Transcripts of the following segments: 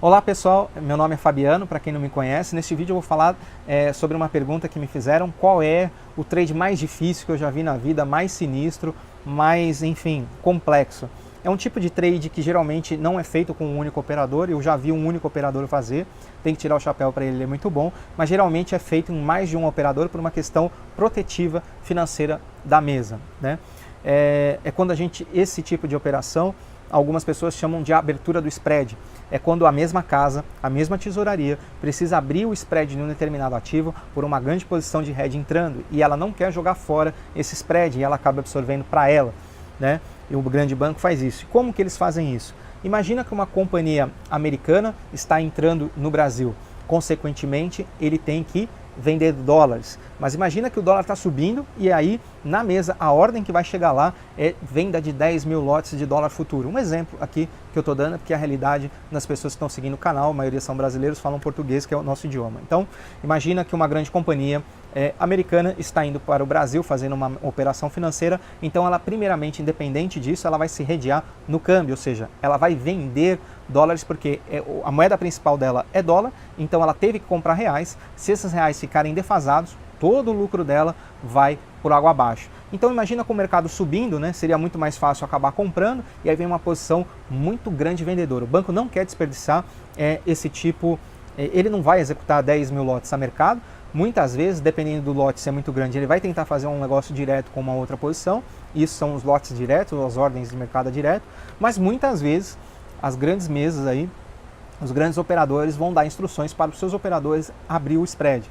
Olá pessoal, meu nome é Fabiano, para quem não me conhece. Neste vídeo eu vou falar sobre uma pergunta que me fizeram: qual é o trade mais difícil que eu já vi na vida, mais sinistro, mais, enfim, complexo. É um tipo de trade que geralmente não é feito com um único operador. Eu já vi um único operador fazer, tem que tirar o chapéu para ele, ele é muito bom, mas geralmente é feito em mais de um operador por uma questão protetiva financeira da mesa, né? É quando esse tipo de operação, algumas pessoas chamam de abertura do spread. É quando a mesma casa, a mesma tesouraria, precisa abrir o spread de um determinado ativo por uma grande posição de hedge entrando, e ela não quer jogar fora esse spread, e ela acaba absorvendo para ela, né? E o grande banco faz isso. E como que eles fazem isso? Imagina que uma companhia americana está entrando no Brasil. Consequentemente, ele tem que vender dólares. Mas imagina que o dólar está subindo e aí, na mesa, a ordem que vai chegar lá é venda de 10 mil lotes de dólar futuro. Um exemplo aqui que eu estou dando, porque é a realidade das pessoas que estão seguindo o canal, a maioria são brasileiros, falam português, que é o nosso idioma. Então, imagina que uma grande companhia americana está indo para o Brasil fazendo uma operação financeira, então ela primeiramente, independente disso, ela vai se redear no câmbio, ou seja, ela vai vender dólares porque a moeda principal dela é dólar, então ela teve que comprar reais. Se esses reais ficarem defasados, todo o lucro dela vai por água abaixo. Então imagina com o mercado subindo, né, seria muito mais fácil acabar comprando, e aí vem uma posição muito grande vendedora. O banco não quer desperdiçar esse tipo, ele não vai executar 10 mil lotes a mercado. Muitas vezes, dependendo do lote ser muito grande, ele vai tentar fazer um negócio direto com uma outra posição. Isso são os lotes diretos, as ordens de mercado direto. Mas muitas vezes, as grandes mesas aí, os grandes operadores vão dar instruções para os seus operadores abrir o spread.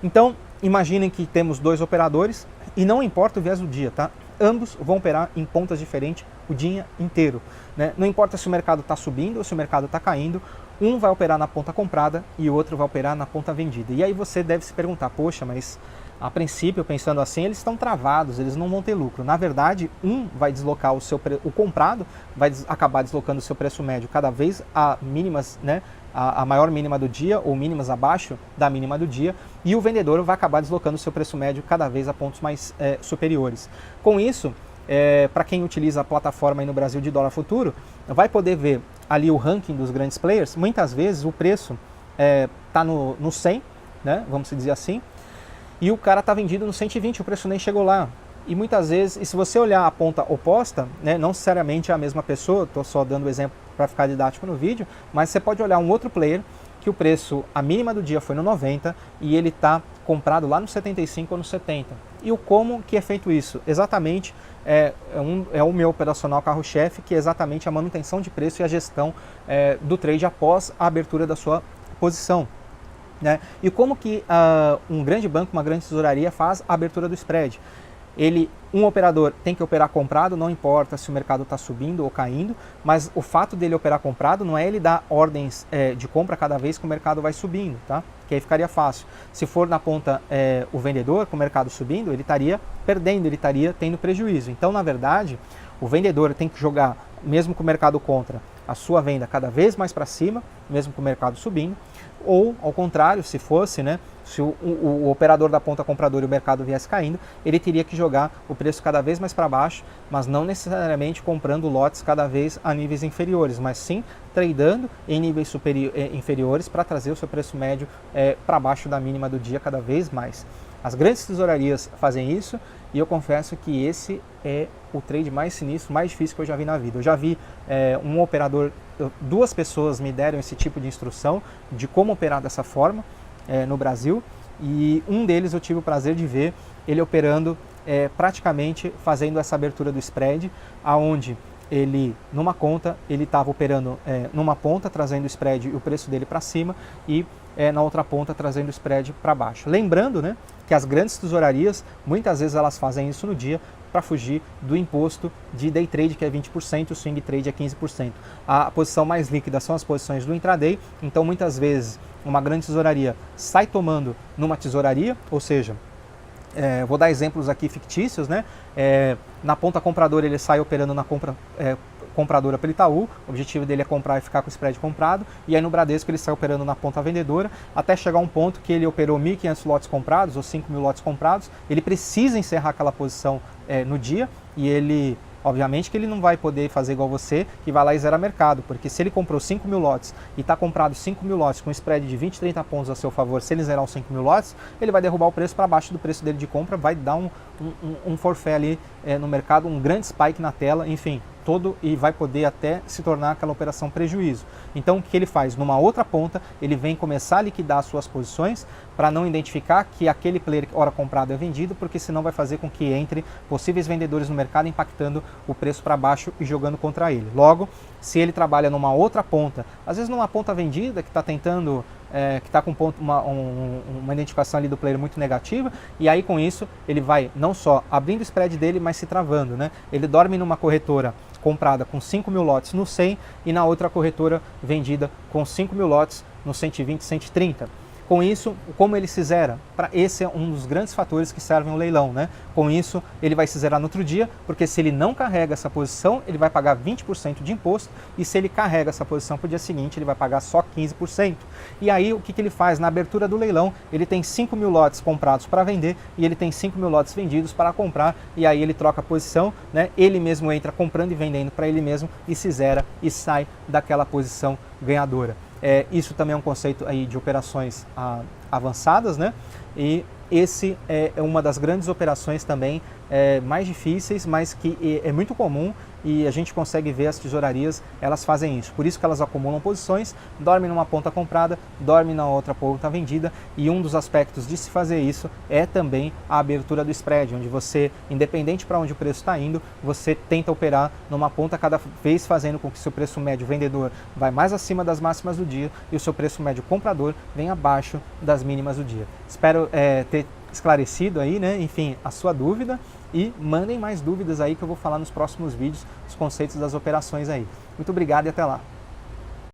Então, imaginem que temos dois operadores e não importa o viés do dia, tá? Ambos vão operar em pontas diferentes o dia inteiro, né? Não importa se o mercado está subindo ou se o mercado está caindo, um vai operar na ponta comprada e o outro vai operar na ponta vendida. E aí você deve se perguntar: poxa, mas a princípio, pensando assim, eles estão travados, eles não vão ter lucro. Na verdade, um vai deslocar o comprado vai acabar deslocando o seu preço médio cada vez a mínimas, né? A maior mínima do dia ou mínimas abaixo da mínima do dia, e o vendedor vai acabar deslocando o seu preço médio cada vez a pontos mais superiores. Com isso, para quem utiliza a plataforma aí no Brasil de dólar futuro, vai poder ver ali o ranking dos grandes players. Muitas vezes o preço está no 100, né, vamos dizer assim, e o cara está vendido no 120, o preço nem chegou lá. E muitas vezes, e se você olhar a ponta oposta, né, não necessariamente é a mesma pessoa, estou só dando o exemplo para ficar didático no vídeo, mas você pode olhar um outro player que o preço, a mínima do dia foi no 90 e ele está comprado lá no 75 ou no 70. E o como que é feito isso? Exatamente, é o meu operacional carro-chefe, que é exatamente a manutenção de preço e a gestão do trade após a abertura da sua posição, né? E como que um grande banco, uma grande tesouraria faz a abertura do spread? Um operador tem que operar comprado, não importa se o mercado está subindo ou caindo, mas o fato dele operar comprado não é ele dar ordens de compra cada vez que o mercado vai subindo, tá? Que aí ficaria fácil. Se for na ponta o vendedor, com o mercado subindo, ele estaria perdendo, ele estaria tendo prejuízo. Então, na verdade, o vendedor tem que jogar, mesmo com o mercado contra, a sua venda cada vez mais para cima, mesmo com o mercado subindo, ou ao contrário, se fosse, né, se o operador da ponta compradora e o mercado viesse caindo, ele teria que jogar o preço cada vez mais para baixo, mas não necessariamente comprando lotes cada vez a níveis inferiores, mas sim tradando em níveis inferiores para trazer o seu preço médio para baixo da mínima do dia cada vez mais. As grandes tesourarias fazem isso, e eu confesso que esse é o trade mais sinistro, mais difícil que eu já vi na vida. Eu já vi um operador, duas pessoas me deram esse tipo de instrução de como operar dessa forma no Brasil, e um deles eu tive o prazer de ver ele operando praticamente fazendo essa abertura do spread, aonde ele, numa conta, ele estava operando numa ponta, trazendo o spread e o preço dele para cima, e na outra ponta trazendo o spread para baixo. Lembrando, né, que as grandes tesourarias, muitas vezes elas fazem isso no dia para fugir do imposto de day trade, que é 20%, o swing trade é 15%. A posição mais líquida são as posições do intraday, então muitas vezes uma grande tesouraria sai tomando numa tesouraria, ou seja, vou dar exemplos aqui fictícios, né? Na ponta compradora ele sai operando na compradora pelo Itaú, o objetivo dele é comprar e ficar com o spread comprado, e aí no Bradesco ele sai operando na ponta vendedora, até chegar um ponto que ele operou 1.500 lotes comprados ou 5.000 lotes comprados, ele precisa encerrar aquela posição no dia, e ele Obviamente que ele não vai poder fazer igual você, que vai lá e zera mercado, porque se ele comprou 5 mil lotes e está comprado 5 mil lotes com spread de 20, 30 pontos a seu favor, se ele zerar os 5 mil lotes, ele vai derrubar o preço para baixo do preço dele de compra, vai dar um forfait ali no mercado, um grande spike na tela, enfim, e vai poder até se tornar aquela operação prejuízo. Então o que ele faz? Numa outra ponta, ele vem começar a liquidar as suas posições para não identificar que aquele player hora comprado é vendido, porque senão vai fazer com que entre possíveis vendedores no mercado impactando o preço para baixo e jogando contra ele. Logo, se ele trabalha numa outra ponta, às vezes numa ponta vendida que está tentando que está com uma identificação ali do player muito negativa, e aí com isso ele vai não só abrindo o spread dele, mas se travando, né? Ele dorme numa corretora comprada com 5 mil lotes no 100 e na outra corretora vendida com 5 mil lotes no 120, 130. Com isso, como ele se zera? Esse é um dos grandes fatores que servem o leilão, né? Com isso, ele vai se zerar no outro dia, porque se ele não carrega essa posição, ele vai pagar 20% de imposto, e se ele carrega essa posição para o dia seguinte, ele vai pagar só 15%. E aí, o que ele faz? Na abertura do leilão, ele tem 5 mil lotes comprados para vender, e ele tem 5 mil lotes vendidos para comprar, e aí ele troca a posição, né? Ele mesmo entra comprando e vendendo para ele mesmo, e se zera e sai daquela posição ganhadora. Isso também é um conceito aí de operações avançadas, né? E esse é uma das grandes operações também mais difíceis, mas que é muito comum, e a gente consegue ver as tesourarias, elas fazem isso. Por isso que elas acumulam posições, dormem numa ponta comprada, dormem na outra ponta vendida, e um dos aspectos de se fazer isso é também a abertura do spread, onde você, independente para onde o preço está indo, você tenta operar numa ponta cada vez, fazendo com que o seu preço médio vendedor vai mais acima das máximas do dia e o seu preço médio comprador vem abaixo das mínimas do dia. Espero ter esclarecido aí, né? Enfim, a sua dúvida, e mandem mais dúvidas aí que eu vou falar nos próximos vídeos, os conceitos das operações aí. Muito obrigado e até lá!